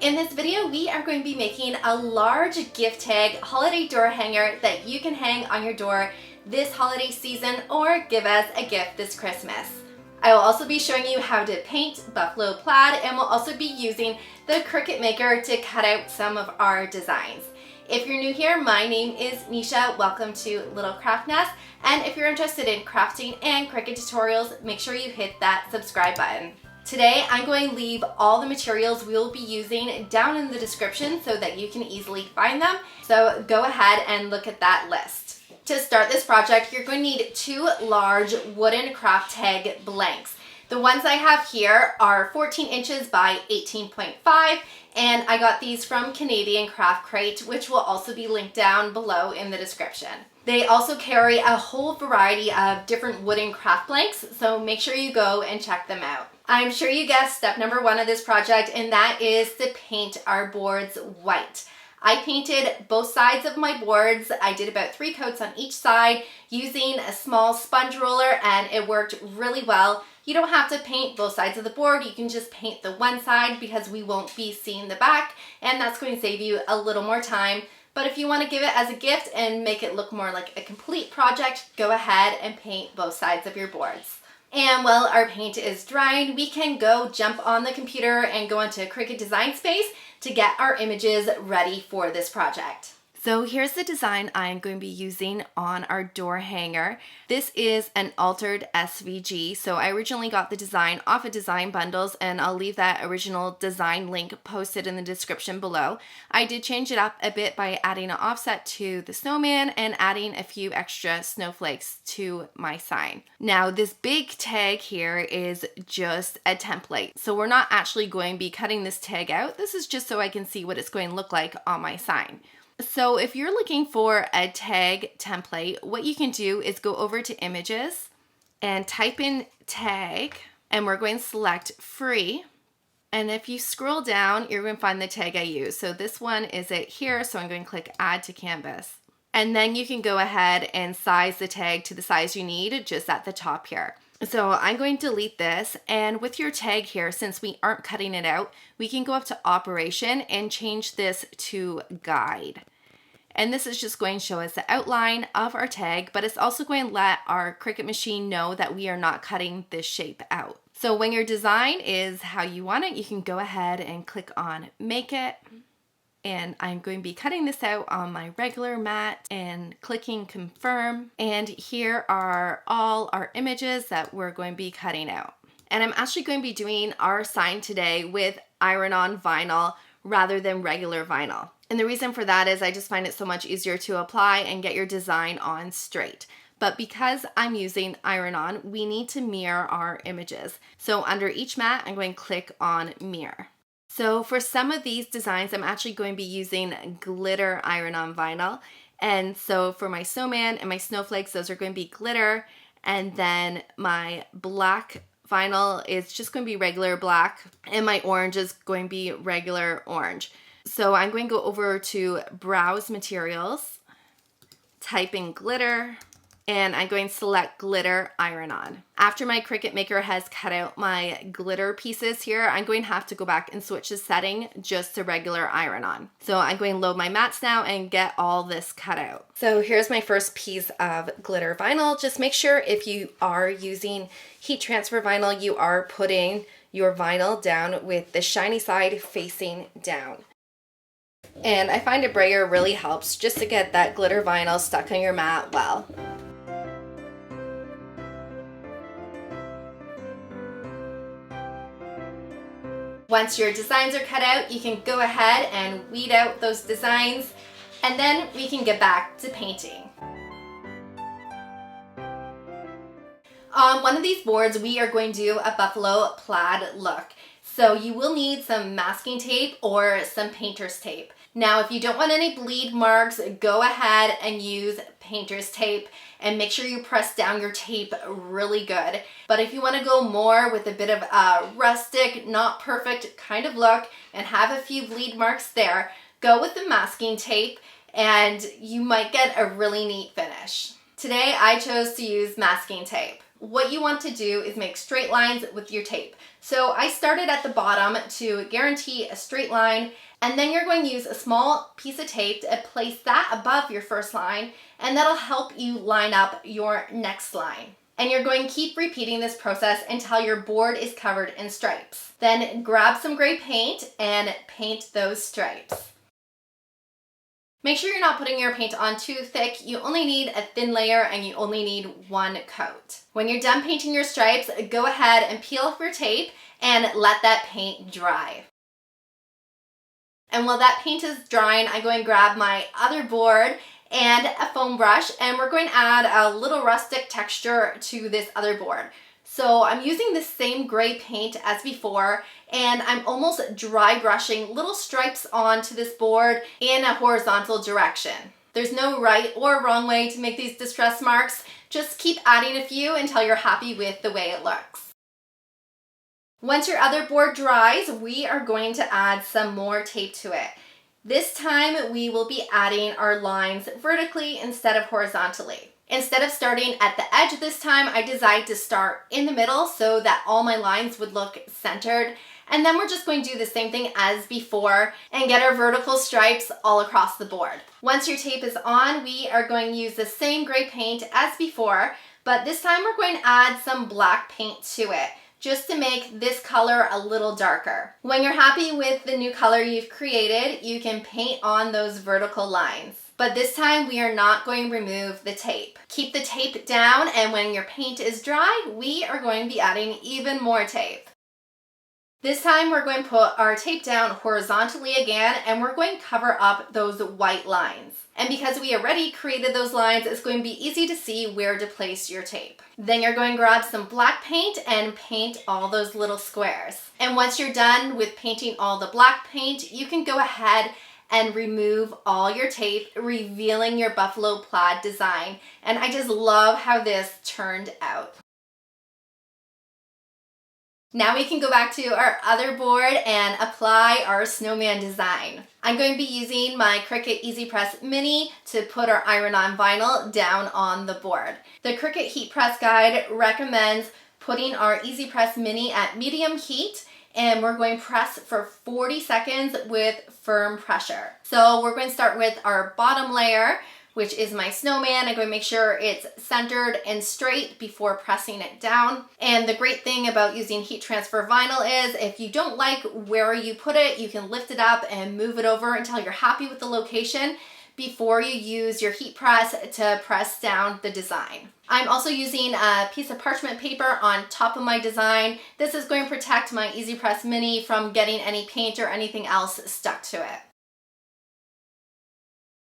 In this video, we are going to be making a large gift tag holiday door hanger that you can hang on your door this holiday season or give as a gift this Christmas. I will also be showing you how to paint buffalo plaid, and we'll also be using the Cricut maker to cut out some of our designs. If you're new here, my name is Nisha. Welcome to Little Craft Nest. And if you're interested in crafting and Cricut tutorials, make sure you hit that subscribe button. Today, I'm going to leave all the materials we'll be using down in the description so that you can easily find them. So go ahead and look at that list. To start this project, you're going to need two large wooden craft tag blanks. The ones I have here are 14 inches by 18.5, and I got these from Canadian Craft Crate, which will also be linked down below in the description. They also carry a whole variety of different wooden craft blanks, so make sure you go and check them out. I'm sure you guessed step number one of this project, and that is to paint our boards white. I painted both sides of my boards. I did about 3 coats on each side using a small sponge roller, and it worked really well. You don't have to paint both sides of the board. You can just paint the one side because we won't be seeing the back, and that's going to save you a little more time. But if you want to give it as a gift and make it look more like a complete project, go ahead and paint both sides of your boards. And while our paint is drying, we can go jump on the computer and go into Cricut Design Space to get our images ready for this project. So here's the design I'm going to be using on our door hanger. This is an altered SVG. So I originally got the design off of Design Bundles, and I'll leave that original design link posted in the description below. I did change it up a bit by adding an offset to the snowman and adding a few extra snowflakes to my sign. Now this big tag here is just a template. So we're not actually going to be cutting this tag out. This is just so I can see what it's going to look like on my sign. So if you're looking for a tag template, what you can do is go over to images and type in tag, and we're going to select free. And if you scroll down, you're going to find the tag I use. So this one is it here. So I'm going to click add to canvas. And then you can go ahead and size the tag to the size you need just at the top here. So I'm going to delete this, and with your tag here, since we aren't cutting it out, we can go up to operation and change this to guide. And this is just going to show us the outline of our tag, but it's also going to let our Cricut machine know that we are not cutting this shape out. So when your design is how you want it, you can go ahead and click on make it. And I'm going to be cutting this out on my regular mat and clicking confirm. And here are all our images that we're going to be cutting out. And I'm actually going to be doing our sign today with iron-on vinyl rather than regular vinyl. And the reason for that is I just find it so much easier to apply and get your design on straight. But because I'm using iron-on, we need to mirror our images. So under each mat, I'm going to click on mirror. So for some of these designs, I'm actually going to be using glitter iron-on vinyl. And so for my snowman and my snowflakes, those are going to be glitter. And then my black vinyl is just going to be regular black. And my orange is going to be regular orange. So I'm going to go over to Browse Materials, type in glitter, and I'm going to select glitter iron-on. After my Cricut maker has cut out my glitter pieces here, I'm going to have to go back and switch the setting just to regular iron-on. So I'm going to load my mats now and get all this cut out. So here's my first piece of glitter vinyl. Just make sure if you are using heat transfer vinyl, you are putting your vinyl down with the shiny side facing down. And I find a brayer really helps just to get that glitter vinyl stuck on your mat well. Once your designs are cut out, you can go ahead and weed out those designs, and then we can get back to painting. On one of these boards, we are going to do a buffalo plaid look. So you will need some masking tape or some painter's tape. Now, if you don't want any bleed marks, go ahead and use painter's tape and make sure you press down your tape really good. But if you want to go more with a bit of a rustic, not perfect kind of look and have a few bleed marks there, go with the masking tape and you might get a really neat finish. Today I chose to use masking tape. what you want to do is make straight lines with your tape. So I started at the bottom to guarantee a straight line, and then you're going to use a small piece of tape to place that above your first line, and that'll help you line up your next line. And you're going to keep repeating this process until your board is covered in stripes. Then grab some gray paint and paint those stripes. Make sure you're not putting your paint on too thick. You only need a thin layer and you only need one coat. When you're done painting your stripes, go ahead and peel off your tape and let that paint dry. And while that paint is drying, I'm going to grab my other board and a foam brush, and we're going to add a little rustic texture to this other board. So I'm using the same gray paint as before, and I'm almost dry brushing little stripes onto this board in a horizontal direction. There's no right or wrong way to make these distress marks. Just keep adding a few until you're happy with the way it looks. Once your other board dries, we are going to add some more tape to it. This time we will be adding our lines vertically instead of horizontally. Instead of starting at the edge this time, I decided to start in the middle so that all my lines would look centered. And then we're just going to do the same thing as before and get our vertical stripes all across the board. Once your tape is on, we are going to use the same gray paint as before, but this time we're going to add some black paint to it, just to make this color a little darker. When you're happy with the new color you've created, you can paint on those vertical lines. But this time we are not going to remove the tape. Keep the tape down, and when your paint is dry, we are going to be adding even more tape. This time we're going to put our tape down horizontally again, and we're going to cover up those white lines. And because we already created those lines, it's going to be easy to see where to place your tape. Then you're going to grab some black paint and paint all those little squares. And once you're done with painting all the black paint, you can go ahead and remove all your tape, revealing your buffalo plaid design. And I just love how this turned out. Now we can go back to our other board and apply our snowman design. I'm going to be using my Cricut Easy Press Mini to put our iron-on vinyl down on the board. The Cricut Heat Press Guide recommends putting our Easy Press Mini at medium heat, and we're going to press for 40 seconds with firm pressure. So we're going to start with our bottom layer, which is my snowman. I'm going to make sure it's centered and straight before pressing it down. And the great thing about using heat transfer vinyl is if you don't like where you put it, you can lift it up and move it over until you're happy with the location before you use your heat press to press down the design. I'm also using a piece of parchment paper on top of my design. This is going to protect my Easy Press Mini from getting any paint or anything else stuck to it.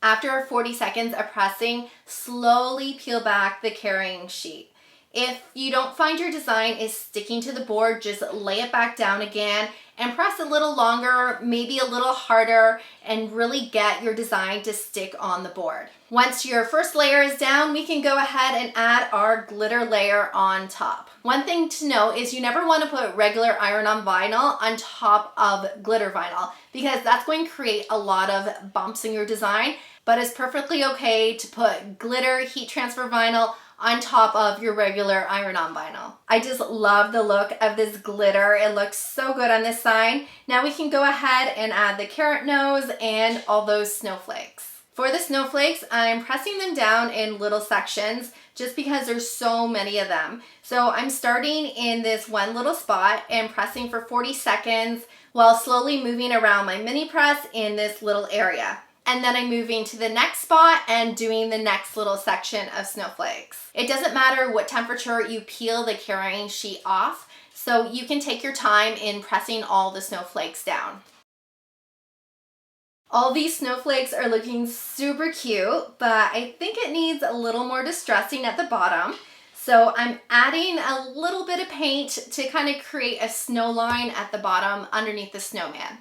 After 40 seconds of pressing, slowly peel back the carrying sheet. If you don't find your design is sticking to the board, just lay it back down again and press a little longer, maybe a little harder, and really get your design to stick on the board. Once your first layer is down, we can go ahead and add our glitter layer on top. One thing to know is you never want to put regular iron-on vinyl on top of glitter vinyl because that's going to create a lot of bumps in your design, but it's perfectly okay to put glitter heat transfer vinyl on top of your regular iron-on vinyl. I just love the look of this glitter. It looks so good on this sign. Now we can go ahead and add the carrot nose and all those snowflakes. For the snowflakes, I'm pressing them down in little sections just because there's so many of them. So I'm starting in this one little spot and pressing for 40 seconds while slowly moving around my mini press in this little area. And then I'm moving to the next spot and doing the next little section of snowflakes. It doesn't matter what temperature you peel the carrying sheet off, so you can take your time in pressing all the snowflakes down. All these snowflakes are looking super cute, but I think it needs a little more distressing at the bottom. So I'm adding a little bit of paint to kind of create a snow line at the bottom underneath the snowman.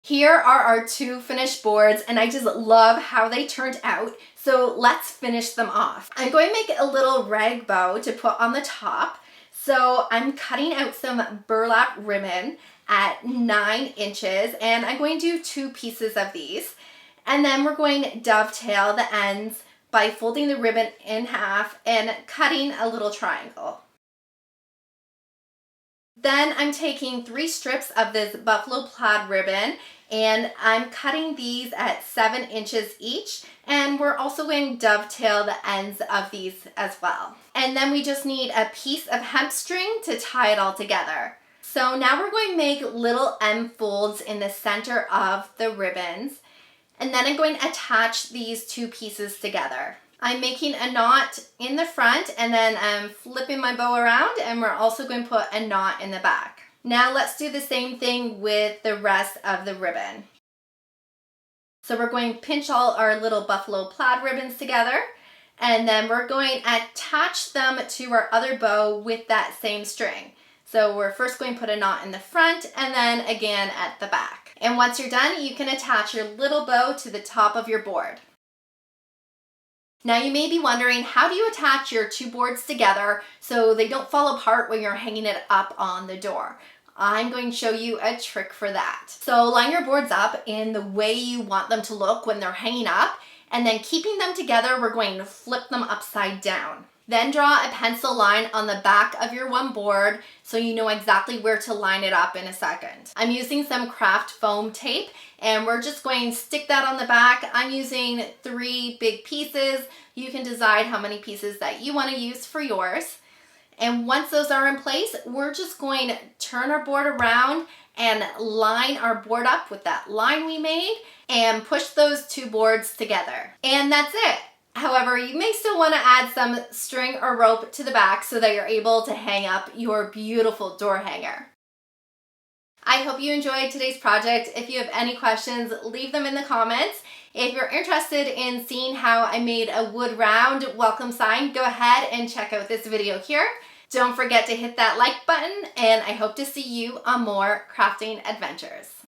Here are our two finished boards, and I just love how they turned out. So let's finish them off. I'm going to make a little rag bow to put on the top. So I'm cutting out some burlap ribbon at 9 inches, and I'm going to do 2 pieces of these. And then we're going to dovetail the ends by folding the ribbon in half and cutting a little triangle. Then I'm taking 3 strips of this buffalo plaid ribbon and I'm cutting these at 7 inches each, and we're also going to dovetail the ends of these as well. And then we just need a piece of hemp string to tie it all together. So now we're going to make little M folds in the center of the ribbons, and then I'm going to attach these 2 pieces together. I'm making a knot in the front and then I'm flipping my bow around, and we're also going to put a knot in the back. Now let's do the same thing with the rest of the ribbon. So we're going to pinch all our little buffalo plaid ribbons together, and then we're going to attach them to our other bow with that same string. So we're first going to put a knot in the front and then again at the back. And once you're done, you can attach your little bow to the top of your board. Now you may be wondering, how do you attach your 2 boards together so they don't fall apart when you're hanging it up on the door? I'm going to show you a trick for that. So line your boards up in the way you want them to look when they're hanging up, and then keeping them together, we're going to flip them upside down. Then draw a pencil line on the back of your one board so you know exactly where to line it up in a second. I'm using some craft foam tape, and we're just going to stick that on the back. I'm using 3 big pieces. You can decide how many pieces that you want to use for yours. And once those are in place, we're just going to turn our board around and line our board up with that line we made and push those 2 boards together. And that's it. However, you may still want to add some string or rope to the back so that you're able to hang up your beautiful door hanger. I hope you enjoyed today's project. If you have any questions, leave them in the comments. If you're interested in seeing how I made a wood round welcome sign, go ahead and check out this video here. Don't forget to hit that like button, and I hope to see you on more crafting adventures.